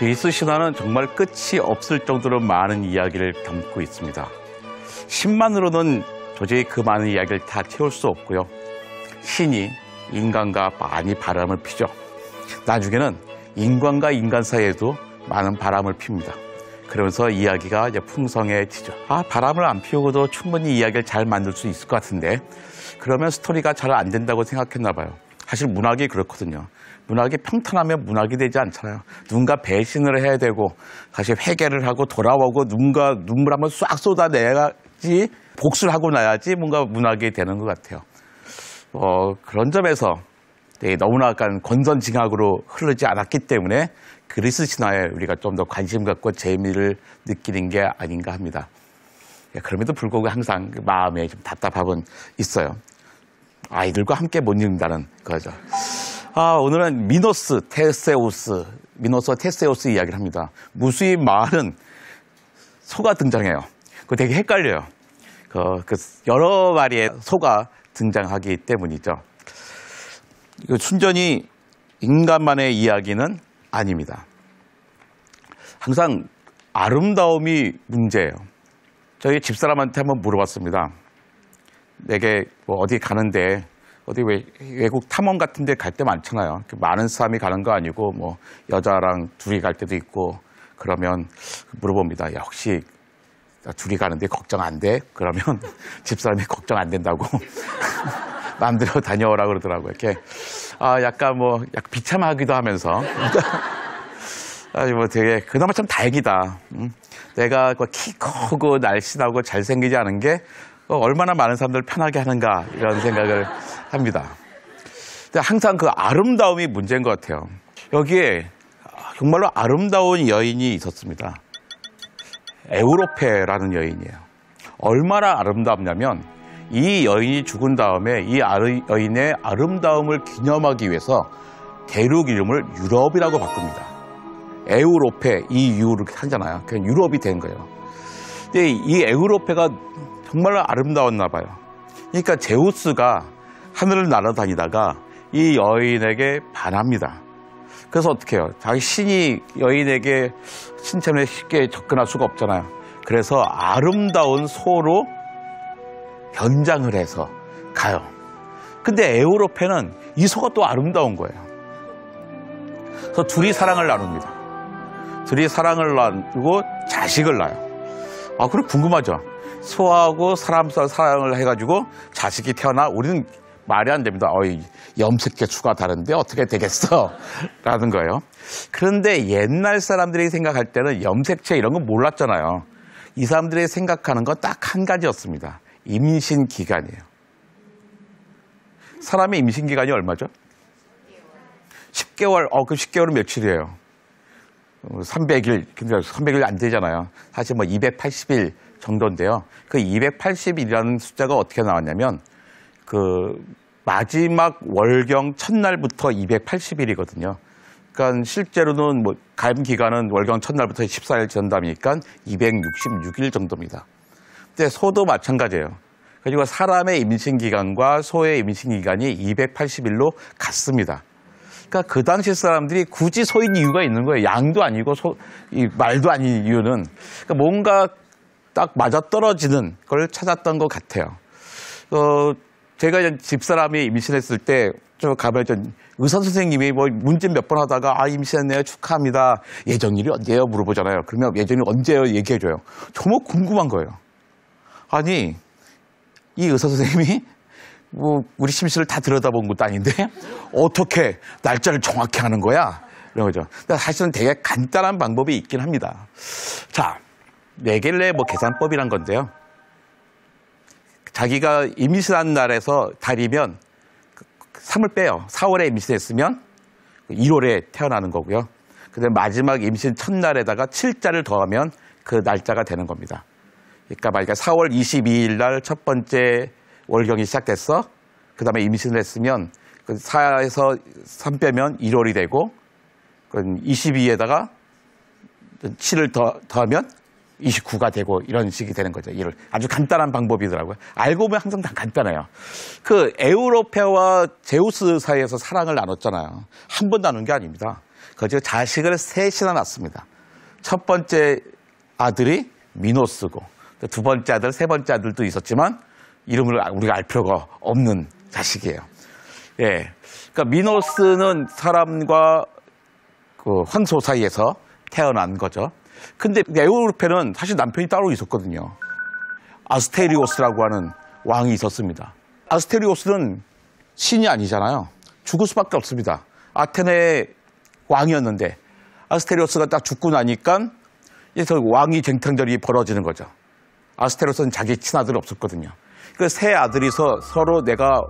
그리스 신화는 정말 끝이 없을 정도로 많은 이야기를 담고 있습니다. 신만으로는 도저히 그 많은 이야기를 다 채울 수 없고요. 신이 인간과 많이 바람을 피죠. 나중에는 인간과 인간 사이에도 많은 바람을 핍니다. 그러면서 이야기가 이제 풍성해지죠. 바람을 안 피우고도 충분히 이야기를 잘 만들 수 있을 것 같은데 그러면 스토리가 잘 안 된다고 생각했나 봐요. 사실 문학이 그렇거든요. 문학이 평탄하면 문학이 되지 않잖아요. 누군가 배신을 해야 되고 다시 회개를 하고 돌아오고 누군가 눈물 한번 싹 쏟아내야지 복수를 하고 나야지 뭔가 문학이 되는 것 같아요. 그런 점에서 너무나 약간 권선징악으로 흐르지 않았기 때문에 그리스 신화에 우리가 좀 더 관심 갖고 재미를 느끼는 게 아닌가 합니다. 그럼에도 불구하고 항상 마음에 좀 답답함은 있어요. 아이들과 함께 못 읽는다는 거죠. 오늘은 미노스 테세우스 이야기를 합니다. 무수히 많은 소가 등장해요. 그거 되게 헷갈려요. 여러 마리의 소가 등장하기 때문이죠. 이거 순전히 인간만의 이야기는 아닙니다. 항상 아름다움이 문제예요. 저희 집사람한테 한번 물어봤습니다. 내게 어디 가는데 어디 외국 탐험 같은 데 갈 때 많잖아요. 많은 사람이 가는 거 아니고 여자랑 둘이 갈 때도 있고 그러면 물어봅니다. 야, 혹시 둘이 가는데 걱정 안 돼? 그러면 집사람이 걱정 안 된다고 마음대로 다녀오라 그러더라고요. 이렇게 약간 비참하기도 하면서 되게 그나마 참 다행이다. 내가 키 크고 날씬하고 잘생기지 않은 게 얼마나 많은 사람들을 편하게 하는가 이런 생각을 합니다. 근데 항상 그 아름다움이 문제인 것 같아요. 여기에 정말로 아름다운 여인이 있었습니다. 에우로페라는 여인이에요. 얼마나 아름답냐면 이 여인이 죽은 다음에 이 여인의 아름다움을 기념하기 위해서 대륙 이름을 유럽이라고 바꿉니다. 에우로페, 이 유를 하잖아요. 그냥 유럽이 된 거예요. 근데 이 에우로페가 정말로 아름다웠나 봐요. 그러니까 제우스가 하늘을 날아다니다가 이 여인에게 반합니다. 그래서 어떻게 해요? 자기 신이 여인에게 신체에 쉽게 접근할 수가 없잖아요. 그래서 아름다운 소로 변장을 해서 가요. 근데 에우로페는 이 소가 또 아름다운 거예요. 그래서 둘이 사랑을 나눕니다. 둘이 사랑을 나누고 자식을 낳아요. 그럼 궁금하죠? 소하고 사랑을 해가지고 자식이 태어나 우리는 말이 안 됩니다. 염색계 수가 다른데 어떻게 되겠어? 라는 거예요. 그런데 옛날 사람들이 생각할 때는 염색체 이런 건 몰랐잖아요. 이 사람들이 생각하는 건 딱 한 가지였습니다. 임신 기간이에요. 사람의 임신 기간이 얼마죠? 10개월. 그럼 10개월은 며칠이에요? 300일. 근데 300일 안 되잖아요. 사실 280일 정도인데요. 그 280일이라는 숫자가 어떻게 나왔냐면 마지막 월경 첫날부터 280일이거든요. 그러니까 실제로는 가임 기간은 월경 첫날부터 14일 전담이니까 266일 정도입니다. 근데 소도 마찬가지예요. 그리고 사람의 임신 기간과 소의 임신 기간이 280일로 같습니다. 그러니까 그 당시 사람들이 굳이 소인 이유가 있는 거예요. 양도 아니고 말도 아닌 이유는 그러니까 뭔가 딱 맞아떨어지는 걸 찾았던 것 같아요. 제가 집사람이 임신했을 때 가면 의사 선생님이 문진 몇 번 하다가 임신했네요 축하합니다. 예정일이 언제예요 물어보잖아요. 그러면 예정일 언제예요 얘기해줘요. 정말 궁금한 거예요. 아니 이 의사 선생님이 우리 심실을 다 들여다본 것도 아닌데 어떻게 날짜를 정확히 하는 거야? 이런 거죠. 근데 사실은 되게 간단한 방법이 있긴 합니다. 자, 네겔레 계산법이란 건데요. 자기가 임신한 날에서 달이면 3을 빼요. 4월에 임신했으면 1월에 태어나는 거고요. 근데 마지막 임신 첫날에다가 7자를 더하면 그 날짜가 되는 겁니다. 그러니까 만약에 4월 22일 날 첫 번째 월경이 시작됐어. 그 다음에 임신을 했으면 4에서 3 빼면 1월이 되고 22에다가 7을 더하면 29가 되고 이런 식이 되는 거죠. 이를 아주 간단한 방법이더라고요. 알고 보면 항상 다 간단해요. 에우로페와 제우스 사이에서 사랑을 나눴잖아요. 한 번 나눈 게 아닙니다. 그저 자식을 셋이나 낳습니다. 첫 번째 아들이 미노스고 두 번째 아들, 세 번째 아들도 있었지만 이름을 우리가 알 필요가 없는 자식이에요. 예, 그러니까 미노스는 사람과 그 황소 사이에서 태어난 거죠. 근데 에우르페는 사실 남편이 따로 있었거든요. 아스테리오스라고 하는 왕이 있었습니다. 아스테리오스는 신이 아니잖아요. 죽을 수밖에 없습니다. 아테네의 왕이었는데 아스테리오스가 딱 죽고 나니까 그래서 왕위 쟁탈전이 벌어지는 거죠. 아스테리오스는 자기 친아들이 없었거든요. 그 세 아들이서 서로 내가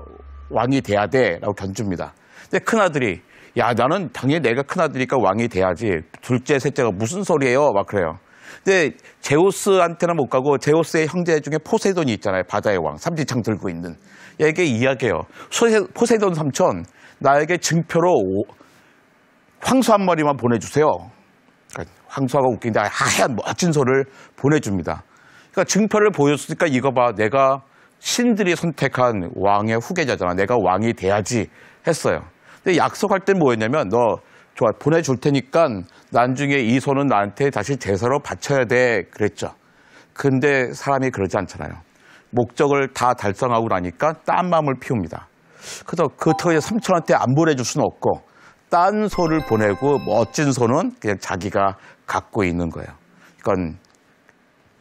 왕이 돼야 돼라고 견줍니다. 근데 큰아들이 야 나는 당연히 내가 큰아들이니까 왕이 돼야지. 둘째, 셋째가 무슨 소리예요? 막 그래요. 근데 제우스한테는 못 가고 제우스의 형제 중에 포세이돈이 있잖아요. 바다의 왕, 삼지창 들고 있는. 얘에게 이야기해요. 포세이돈 삼촌, 나에게 증표로 황소 한 마리만 보내주세요. 그러니까 황소가 웃긴데 하얀 멋진 소를 보내줍니다. 그러니까 증표를 보여줬으니까 이거 봐. 내가 신들이 선택한 왕의 후계자잖아. 내가 왕이 돼야지 했어요. 근데 약속할 땐 뭐였냐면 너 좋아 보내줄 테니까 나중에 이 소는 나한테 다시 제사로 바쳐야 돼 그랬죠. 근데 사람이 그러지 않잖아요. 목적을 다 달성하고 나니까 딴 마음을 피웁니다. 그래서 그 터에 삼촌한테 안 보내줄 수는 없고 딴 소를 보내고 멋진 소는 그냥 자기가 갖고 있는 거예요. 그러니까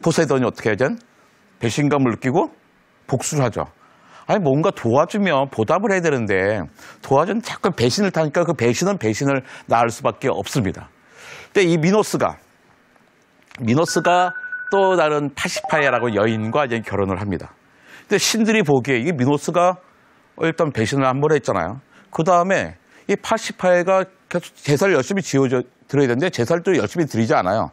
포세이돈이 어떻게 하죠? 배신감을 느끼고 복수를 하죠. 아니 뭔가 도와주면 보답을 해야 되는데 도와주면 자꾸 배신을 타니까 그 배신은 배신을 낳을 수밖에 없습니다. 근데 이 미노스가 또 다른 파시파야라고 여인과 이제 결혼을 합니다. 근데 신들이 보기에 이 미노스가 일단 배신을 한 번 했잖아요. 그 다음에 이 파시파야가 계속 제사를 열심히 드려야 되는데 제사를 또 열심히 드리지 않아요.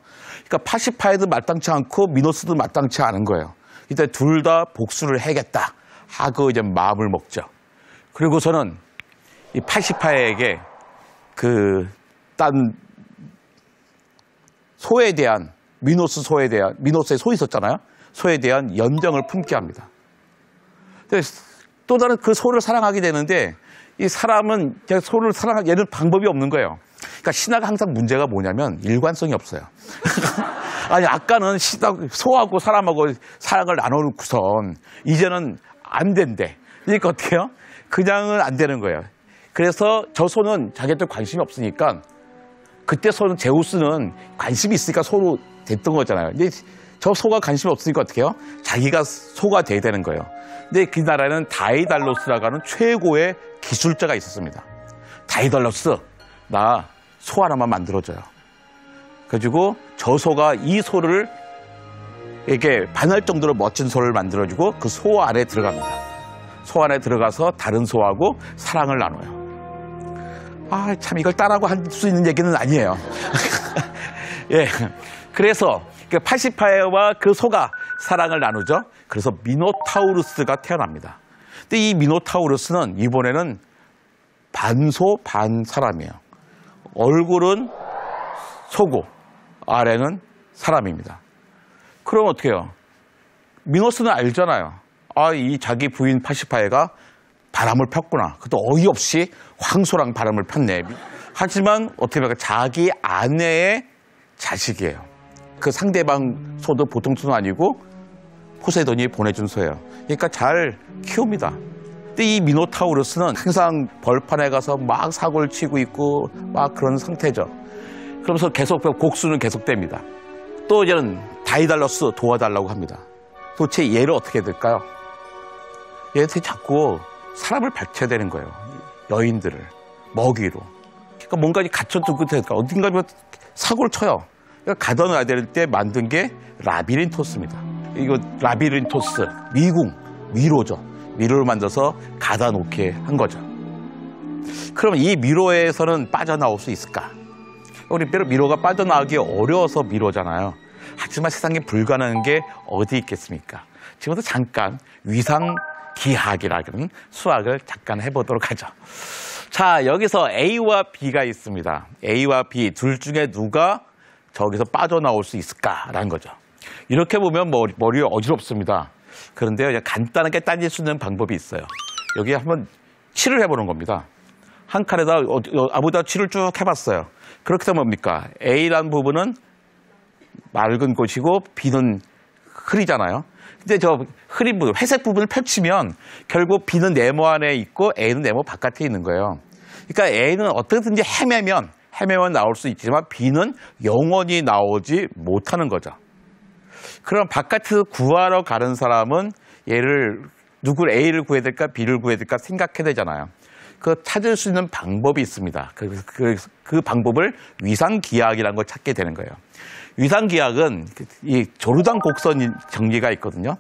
그러니까 파시파야도 마땅치 않고 미노스도 마땅치 않은 거예요. 이때 둘 다 복수를 해야겠다 하고 이제 마음을 먹죠. 그리고서는 이 파시파야에게 그 딴 소에 대한 미노스의 소 있었잖아요. 소에 대한 연정을 품게 합니다. 또 다른 그 소를 사랑하게 되는데 이 사람은 소를 사랑하기 얘는 방법이 없는 거예요. 그러니까 신화가 항상 문제가 뭐냐면 일관성이 없어요. 아니 아까는 소하고 사람하고 사랑을 나눠놓고선 이제는 안 된대. 그러니까 어떻게 해요? 그냥은 안 되는 거예요. 그래서 저 소는 자기한테 관심이 없으니까 그때 소는 제우스는 관심이 있으니까 소로 됐던 거잖아요. 근데 저 소가 관심이 없으니까 어떻게 해요? 자기가 소가 돼야 되는 거예요. 근데 그 나라에는 다이달로스라고 하는 최고의 기술자가 있었습니다. 다이달로스, 나 소 하나만 만들어줘요. 그래가지고 저 소가 이 소를 이렇게 반할 정도로 멋진 소를 만들어주고 그 소 안에 들어갑니다. 소 안에 들어가서 다른 소하고 사랑을 나눠요. 아, 참 이걸 따라하고 할 수 있는 얘기는 아니에요. 예, 그래서 80파야와 그 소가 사랑을 나누죠. 그래서 미노타우루스가 태어납니다. 근데 이 미노타우루스는 이번에는 반소 반 사람이에요. 얼굴은 소고 아래는 사람입니다. 그럼 어떻게 해요? 미노스는 알잖아요. 아, 이 자기 부인 파시파야가 바람을 폈구나. 그것도 어이없이 황소랑 바람을 폈네. 하지만 어떻게 보면 자기 아내의 자식이에요. 그 상대방 소도 보통 소는 아니고 포세이돈이 보내준 소예요. 그러니까 잘 키웁니다. 근데 이 미노타우루스는 항상 벌판에 가서 막 사고를 치고 있고 막 그런 상태죠. 그러면서 계속 복수는 계속됩니다. 또 이제는 다이달로스 도와달라고 합니다. 도대체 얘를 어떻게 해야 될까요? 얘한테 자꾸 사람을 밝혀야 되는 거예요. 여인들을 먹이로. 그러니까 뭔가 갇혀두고 되니까 어딘가 사고를 쳐요. 그러니까 가둬놔야 될 때 만든 게 라비린토스입니다. 이거 라비린토스, 미로죠. 미로를 만들어서 가다 놓게 한 거죠. 그럼 이 미로에서는 빠져나올 수 있을까? 우리 미로가 빠져나오기 어려워서 미로잖아요. 하지만 세상에 불가능한 게 어디 있겠습니까? 지금부터 잠깐 위상기하학이라는 수학을 잠깐 해보도록 하죠. 자, 여기서 A와 B가 있습니다. A와 B 둘 중에 누가 저기서 빠져나올 수 있을까라는 거죠. 이렇게 보면 머리가 어지럽습니다. 그런데요, 간단하게 따질 수 있는 방법이 있어요. 여기 한번 칠을 해보는 겁니다. 한 칸에다 아무데나 칠을 쭉 해봤어요. 그렇게 되면 뭡니까? A라는 부분은 맑은 곳이고 B는 흐리잖아요. 근데 저 흐린 부분, 회색 부분을 펼치면 결국 B는 네모 안에 있고 A는 네모 바깥에 있는 거예요. 그러니까 A는 어떻게든지 헤매면 나올 수 있지만 B는 영원히 나오지 못하는 거죠. 그럼 바깥에서 구하러 가는 사람은 누구를 A를 구해야 될까 B를 구해야 될까 생각해야 되잖아요. 그 찾을 수 있는 방법이 있습니다. 그 방법을 위상기하학이라는 걸 찾게 되는 거예요. 위상기하학은 이 조르단 곡선 정리가 있거든요.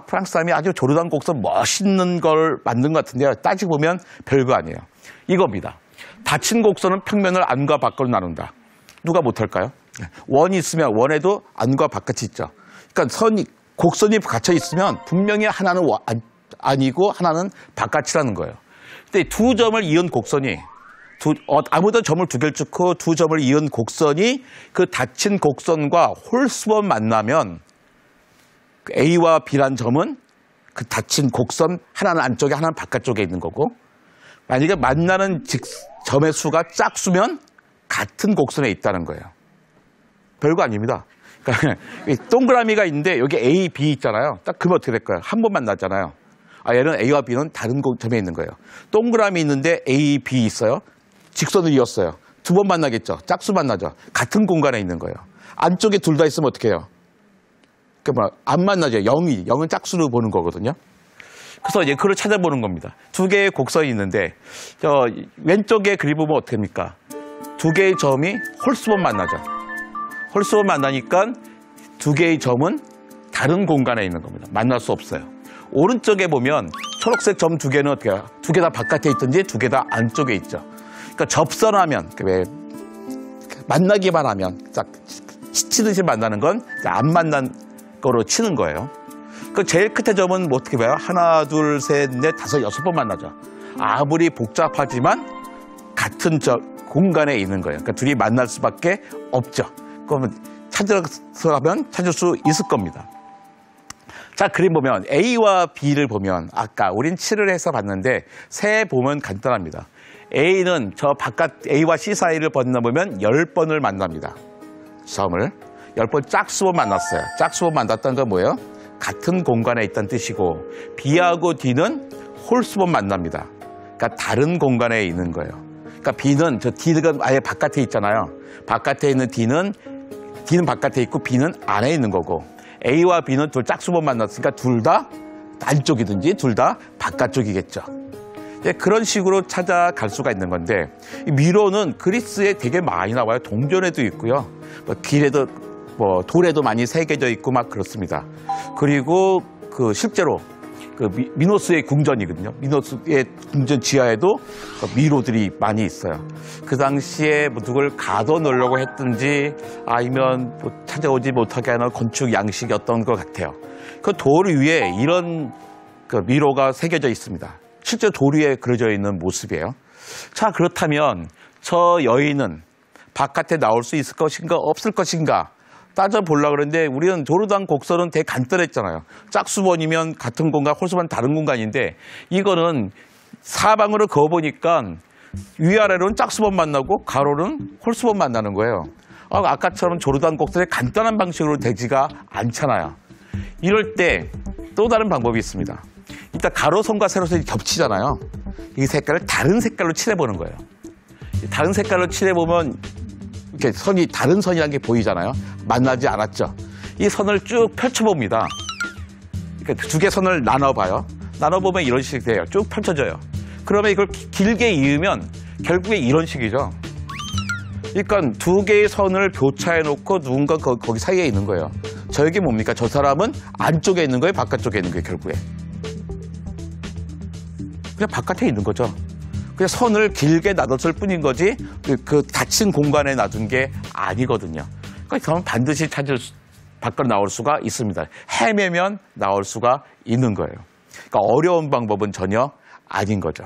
프랑스 사람이 아주 조르단 곡선 멋있는 걸 만든 것 같은데요. 따지고 보면 별거 아니에요. 이겁니다. 닫힌 곡선은 평면을 안과 밖으로 나눈다. 누가 못할까요? 원이 있으면 원에도 안과 바깥이 있죠. 그러니까 곡선이 갇혀 있으면 분명히 하나는 안이고 하나는 바깥이라는 거예요. 근데 두 점을 이은 곡선이 아무도 점을 두 개를 찍고 두 점을 이은 곡선이 그 닫힌 곡선과 홀수번 만나면 A와 B란 점은 그 닫힌 곡선 하나는 안쪽에 하나는 바깥쪽에 있는 거고, 만약에 만나는 점의 수가 짝수면 같은 곡선에 있다는 거예요. 별거 아닙니다. 그러니까 동그라미가 있는데 여기 A, B 있잖아요. 딱 그러면 어떻게 될까요? 한 번 만났잖아요. 얘는 A와 B는 다른 점에 있는 거예요. 동그라미 있는데 A, B 있어요. 직선을 이었어요. 두 번 만나겠죠. 짝수 만나죠. 같은 공간에 있는 거예요. 안쪽에 둘 다 있으면 어떻게 해요? 안 만나죠. 0은 짝수로 보는 거거든요. 그래서 이제 그걸 찾아보는 겁니다. 두 개의 곡선이 있는데 왼쪽에 그림 보면 어떻게 합니까? 두 개의 점이 홀수번 만나죠. 홀수번 만나니까 두 개의 점은 다른 공간에 있는 겁니다. 만날 수 없어요. 오른쪽에 보면 초록색 점 두 개는 어떻게 해요? 두 개 다 바깥에 있든지 두 개 다 안쪽에 있죠. 그러니까 접선하면 만나기만 하면 딱 치듯이 만나는 건 안 만난 거로 치는 거예요. 그 제일 끝에 점은 뭐 어떻게 봐요? 하나, 둘, 셋, 넷, 다섯, 여섯 번 만나죠. 아무리 복잡하지만 같은 공간에 있는 거예요. 그러니까 둘이 만날 수밖에 없죠. 그러면 찾으러 가면 찾을 수 있을 겁니다. 자, 그림 보면 A와 B를 보면 아까 우린 7을 해서 봤는데 세 보면 간단합니다. A는 저 바깥 A와 C 사이를 건너보면 10번을 만납니다. 점을 10번 짝수번 만났어요. 짝수번 만났다는 건 뭐예요? 같은 공간에 있다는 뜻이고, B하고 D는 홀수번 만납니다. 그러니까 다른 공간에 있는 거예요. 그러니까 B는 D가 아예 바깥에 있잖아요. 바깥에 있는 D는 바깥에 있고 B는 안에 있는 거고, A와 B는 둘 짝수번 만났으니까 둘 다 안쪽이든지 둘 다 바깥쪽이겠죠. 그런 식으로 찾아갈 수가 있는 건데, 미로는 그리스에 되게 많이 나와요. 동전에도 있고요. 길에도 돌에도 많이 새겨져 있고 막 그렇습니다. 그리고 실제로 미노스의 궁전이거든요. 미노스의 궁전 지하에도 미로들이 많이 있어요. 그 당시에 누굴 가둬놓으려고 했든지 아니면 찾아오지 못하게 하는 건축 양식이었던 것 같아요. 그 돌 위에 이런 미로가 새겨져 있습니다. 실제 돌 위에 그려져 있는 모습이에요. 자, 그렇다면 저 여인은 바깥에 나올 수 있을 것인가 없을 것인가 따져보려고 그러는데, 우리는 조르단 곡선은 되게 간단했잖아요. 짝수번이면 같은 공간, 홀수번 다른 공간인데, 이거는 사방으로 그어보니까 위아래로는 짝수번 만나고 가로는 홀수번 만나는 거예요. 아까처럼 조르단 곡선의 간단한 방식으로 되지가 않잖아요. 이럴 때 또 다른 방법이 있습니다. 일단 가로선과 세로선이 겹치잖아요. 이 색깔을 다른 색깔로 칠해보는 거예요. 다른 색깔로 칠해보면 이렇게 다른 선이라는 게 보이잖아요. 만나지 않았죠. 이 선을 쭉 펼쳐봅니다. 그러니까 두 개 선을 나눠봐요. 나눠보면 이런 식이 돼요. 쭉 펼쳐져요. 그러면 이걸 길게 이으면 결국에 이런 식이죠. 그러니까 두 개의 선을 교차해놓고 누군가 거기 사이에 있는 거예요. 저게 뭡니까? 저 사람은 안쪽에 있는 거예요? 바깥쪽에 있는 거예요? 결국에. 그냥 바깥에 있는 거죠. 그냥 선을 길게 놔뒀을 뿐인 거지 그 닫힌 공간에 놔둔 게 아니거든요. 그러면 반드시 밖으로 나올 수가 있습니다. 헤매면 나올 수가 있는 거예요. 그러니까 어려운 방법은 전혀 아닌 거죠.